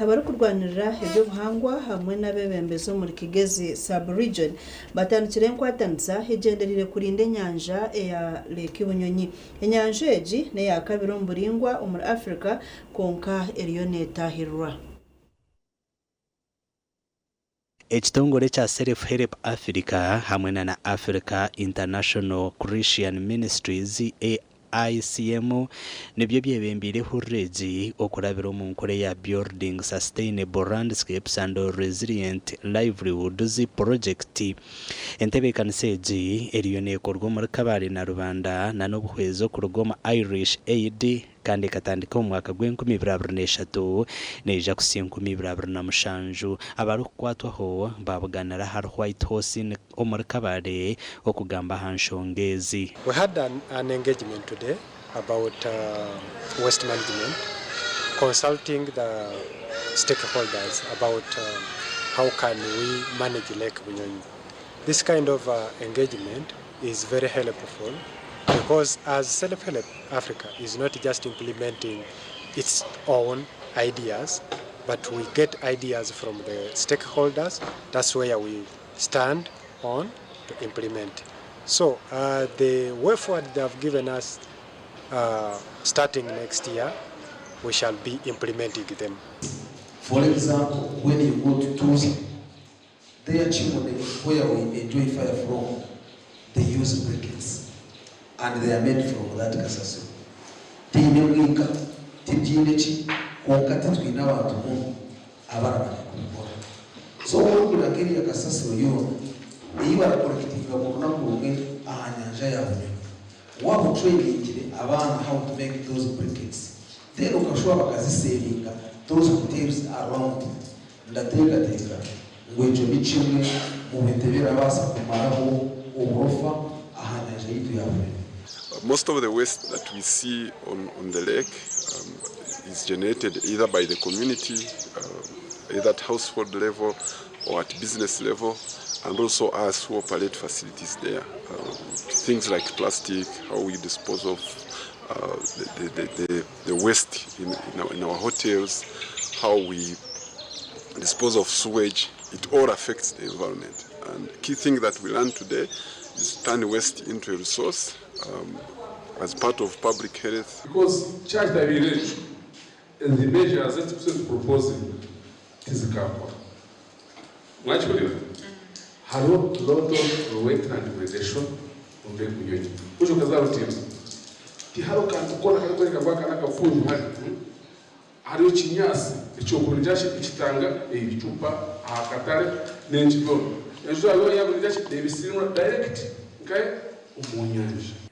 Abarikukurwanirira eby'obuhangwa hamwe n'abebembezo muri Kigezi sub-region batandikire nkwatanisa egenderire kurinda enyanja eya Lake Bunyonyi. Enyanja egi neya kabiri omu buringwa omuri Africa konka eriyo netahirwa. Ekitongole kya Self Help Africa hamwe na Africa International Christian Ministries ICM nibyo byebembireho regi okurabira mu nkore ya building sustainable landscapes and resilient livelihoods project. Entebe kanseji eriyo nekorwa muri Kabale na Rubanda na n'obuhwezo kurugoma Irish Aid kandi katandika mu mwaka gw'2023 neja kusinka 2027. Abarikukwatwaho babuganira har White House omuri Kabale okugamba hanshongezi. We had an engagement today about waste management, consulting the stakeholders about how can we manage Lake Bunyonyi. This kind of engagement is very helpful because as Self-Help Africa is not just implementing its own ideas, but we get ideas from the stakeholders. That's where we stand on to implement. So the way forward they have given us starting next year, we shall be implementing them. For example, when you go to tourism, their children where we enjoy fire from, they use briquettes and they are made from that kasaso. Tinyolinka, tijindechi, konkata twina abantu mu abana bakubona. So ukura kiri akasaso yo, iyo barakolektinga mu nakuruge ahanyanja ya Bunyonyi. Wabo training abana how to make those briquettes. Then ukashwa bakazisevinga those hotels around ndategateka ngwejo bicimwe mu bitebera basa kumaraho uburofa ahanyanja yitu ya Bunyonyi. Most of the waste that we see on the lake is generated either by the community, either at household level or at business level, and also us who operate facilities there. Things like plastic, how we dispose of the waste in our hotels, how we dispose of sewage, it all affects the environment. And the key thing that we learned today is turn waste into a resource as part of public health. Because charge the village and the measures that we proposing is Gamba. Naturally, have a lot of wetland degradation on Lake Bunyonyi. Which of the teams? The Haro can call a Kabaka like a food man. Haro Chinyas, the Chokujashi, Ichitanga, a Chupa, a Katare, Nenjigo. And so I will have the similar direct. Okay?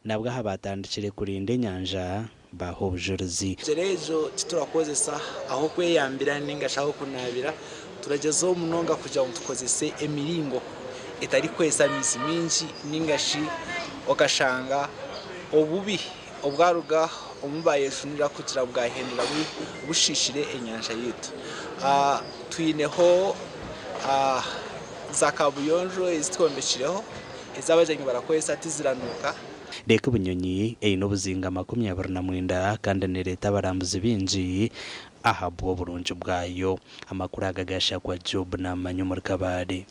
Nabwo habatandikire kurinda enyanja baho bujuruzi. Ezo titurakozesa aho kweyambira ningashaka kunabira turagezo munonga kuja mutukozese emiringo etari kwesa misi minji ningashi okashanga obubi obwaruga omubaye sunira kugira bwahindura bushishire enyanja yitu. Twineho za kabuyonjo ezitwombekireho ezabajanye barakwesa tiziranuka. Lake Bunyonyi eyina obuzinga 29 kandi ne leta barambuzi bingi ahabwa oburungi bwayo. Amakuru agagasha kwa Job n'amanyo muri Kabale.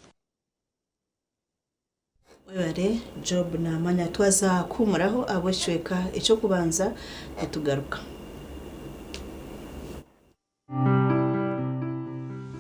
Webare Job n'amanya twaza kumuraho abashweka icyo kubanza etugaruka.